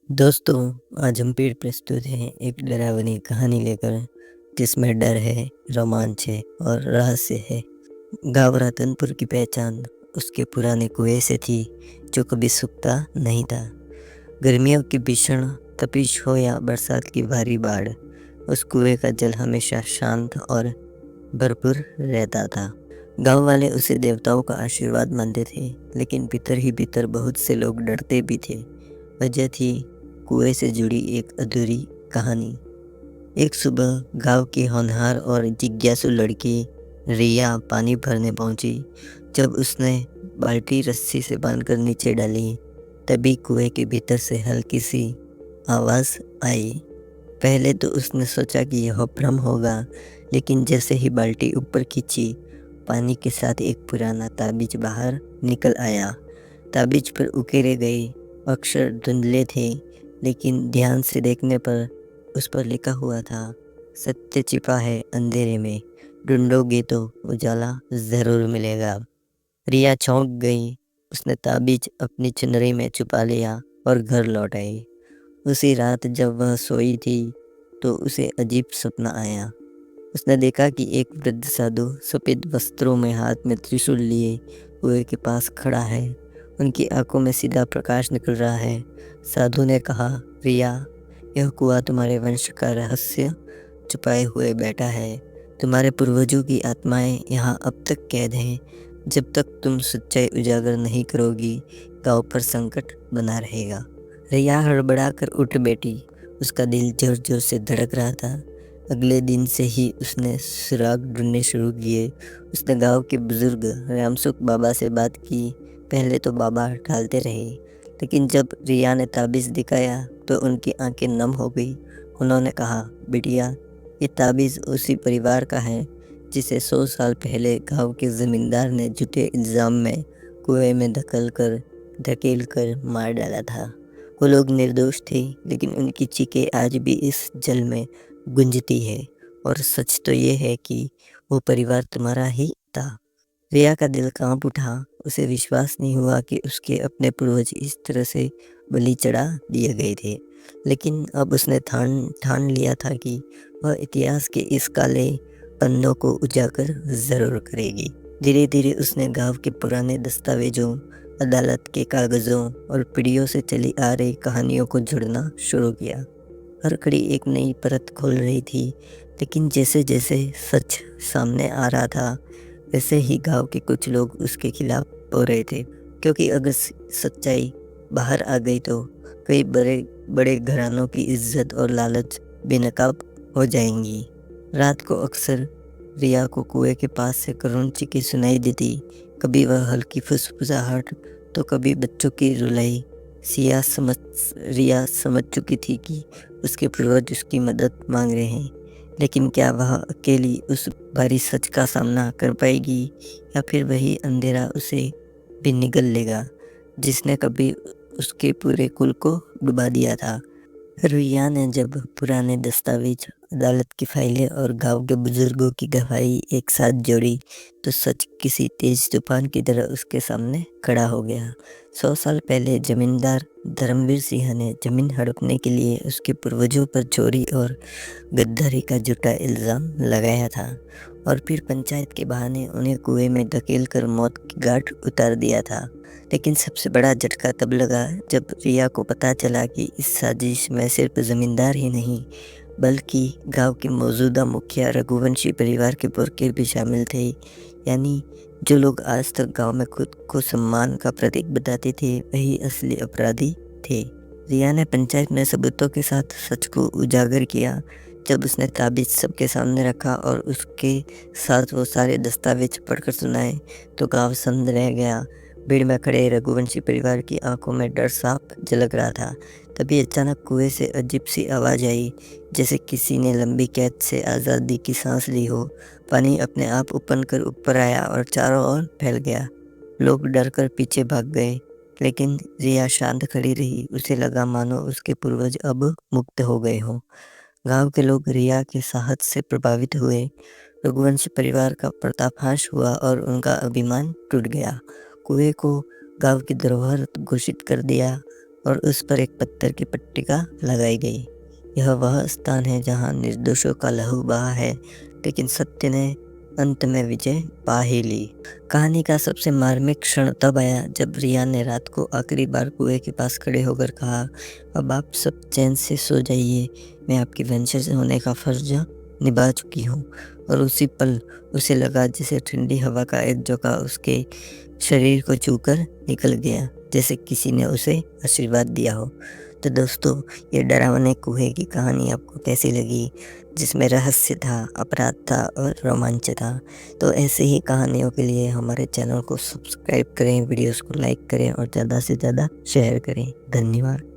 दोस्तों, आज हम फिर प्रस्तुत हैं एक डरावनी कहानी लेकर जिसमें डर है, रोमांच है और रहस्य है। गाँव रतनपुर की पहचान उसके पुराने कुएं से थी जो कभी सूखता नहीं था। गर्मियों की भीषण तपिश हो या बरसात की भारी बाढ़, उस कुएं का जल हमेशा शांत और भरपूर रहता था। गांव वाले उसे देवताओं का आशीर्वाद मानते थे, लेकिन भीतर ही भीतर बहुत से लोग डरते भी थे। वजह थी कुएं से जुड़ी एक अधूरी कहानी। एक सुबह गांव की होनहार और जिज्ञासु लड़की रिया पानी भरने पहुंची। जब उसने बाल्टी रस्सी से बांधकर नीचे डाली, तभी कुएं के भीतर से हल्की सी आवाज़ आई। पहले तो उसने सोचा कि यह भ्रम होगा, लेकिन जैसे ही बाल्टी ऊपर खींची, पानी के साथ एक पुराना ताबीज बाहर निकल आया। ताबीज पर उकेरे गए अक्षर धुंधले थे, लेकिन ध्यान से देखने पर उस पर लिखा हुआ था, सत्य छिपा है अंधेरे में, ढूंढोगे तो उजाला ज़रूर मिलेगा। रिया चौंक गई। उसने ताबीज अपनी चुनरी में छुपा लिया और घर लौट आई। उसी रात जब वह सोई थी तो उसे अजीब सपना आया। उसने देखा कि एक वृद्ध साधु सफ़ेद वस्त्रों में हाथ में त्रिशूल लिए कुएं के पास खड़ा है। उनकी आंखों में सीधा प्रकाश निकल रहा है। साधु ने कहा, रिया, यह कुआं तुम्हारे वंश का रहस्य छुपाए हुए बैठा है। तुम्हारे पूर्वजों की आत्माएं यहाँ अब तक कैद हैं। जब तक तुम सच्चाई उजागर नहीं करोगी, गांव पर संकट बना रहेगा। रिया हड़बड़ा कर उठ बैठी। उसका दिल जोर जोर से धड़क रहा था। अगले दिन से ही उसने सुराग ढूंढने शुरू किए। उसने गांव के बुजुर्ग रामसुख बाबा से बात की। पहले तो बाबा टालते रहे, लेकिन जब रिया ने ताबीज़ दिखाया तो उनकी आंखें नम हो गई। उन्होंने कहा, बिटिया, ये ताबीज़ उसी परिवार का है जिसे 100 साल पहले गांव के ज़मींदार ने झूठे इल्ज़ाम में कुएं में धकेल कर मार डाला था। वो लोग निर्दोष थे, लेकिन उनकी चीखें आज भी इस जल में गूंजती है। और सच तो ये है कि वो परिवार तुम्हारा ही था। रिया का दिल कांप उठा। उसे विश्वास नहीं हुआ कि उसके अपने पूर्वज इस तरह से बलि चढ़ा दिए गए थे। लेकिन अब उसने ठान लिया था कि वह इतिहास के इस काले पन्नों को उजागर ज़रूर करेगी। धीरे धीरे उसने गांव के पुराने दस्तावेजों, अदालत के कागज़ों और पीढ़ियों से चली आ रही कहानियों को जुड़ना शुरू किया। हर कड़ी एक नई परत खोल रही थी, लेकिन जैसे जैसे सच सामने आ रहा था, वैसे ही गांव के कुछ लोग उसके खिलाफ हो रहे थे, क्योंकि अगर सच्चाई बाहर आ गई तो कई बड़े बड़े घरानों की इज्जत और लालच बेनकाब हो जाएंगी। रात को अक्सर रिया को कुएं के पास से करुण चीखें सुनाई देती। कभी वह हल्की फुसफुसाहट, तो कभी बच्चों की रुलाई। रिया समझ चुकी थी कि उसके पूर्वज उसकी मदद मांग रहे हैं, लेकिन क्या वह अकेली उस भारी सच का सामना कर पाएगी, या फिर वही अंधेरा उसे भी निगल लेगा जिसने कभी उसके पूरे कुल को डुबा दिया था। रुइया ने जब पुराने दस्तावेज, अदालत की फाइलें और गांव के बुजुर्गों की गवाही एक साथ जोड़ी, तो सच किसी तेज तूफान की तरह उसके सामने खड़ा हो गया। 100 साल पहले जमींदार धर्मवीर सिंह ने जमीन हड़पने के लिए उसके पूर्वजों पर चोरी और गद्दारी का झूठा इल्ज़ाम लगाया था, और फिर पंचायत के बहाने उन्हें कुएं में धकेल कर मौत की घाट उतार दिया था। लेकिन सबसे बड़ा झटका तब लगा जब रिया को पता चला कि इस साजिश में सिर्फ ज़मींदार ही नहीं, बल्कि गांव के मौजूदा मुखिया रघुवंशी परिवार के पुरखे भी शामिल थे। यानी जो लोग आज तक गांव में खुद को सम्मान का प्रतीक बताते थे, वही असली अपराधी थे। रिया ने पंचायत में सबूतों के साथ सच को उजागर किया। जब उसने ताबीज सबके सामने रखा और उसके साथ वो सारे दस्तावेज पढ़कर सुनाए, तो गांव सन्न रह गया। भीड़ में खड़े रघुवंशी परिवार की आंखों में डर साफ झलक रहा था। तभी अचानक कुएं से अजीब सी आवाज़ आई, जैसे किसी ने लंबी कैद से आज़ादी की सांस ली हो। पानी अपने आप उफन कर ऊपर आया और चारों ओर फैल गया। लोग डर कर पीछे भाग गए, लेकिन रिया शांत खड़ी रही। उसे लगा मानो उसके पूर्वज अब मुक्त हो गए हों। गांव के लोग रिया के साहस से प्रभावित हुए। रघुवंश परिवार का पर्दाफाश हुआ और उनका अभिमान टूट गया। कुएं को गांव की धरोहर घोषित कर दिया और उस पर एक पत्थर की पट्टिका लगाई गई। यह वह स्थान है जहाँ निर्दोषों का लहू बहा है, लेकिन सत्य ने अंत में विजय पा ही ली। कहानी का सबसे मार्मिक क्षण तब आया जब रिया ने रात को आखिरी बार कुएं के पास खड़े होकर कहा, अब आप सब चैन से सो जाइए, मैं आपकी वंशज होने का फर्ज निभा चुकी हूँ। और उसी पल उसे लगा जैसे ठंडी हवा का एक झोंका उसके शरीर को छूकर निकल गया, जैसे किसी ने उसे आशीर्वाद दिया हो। तो दोस्तों, ये डरावने कुएं की कहानी आपको कैसी लगी, जिसमें रहस्य था, अपराध था और रोमांच था। तो ऐसे ही कहानियों के लिए हमारे चैनल को सब्सक्राइब करें, वीडियोस को लाइक करें और ज़्यादा से ज़्यादा शेयर करें। धन्यवाद।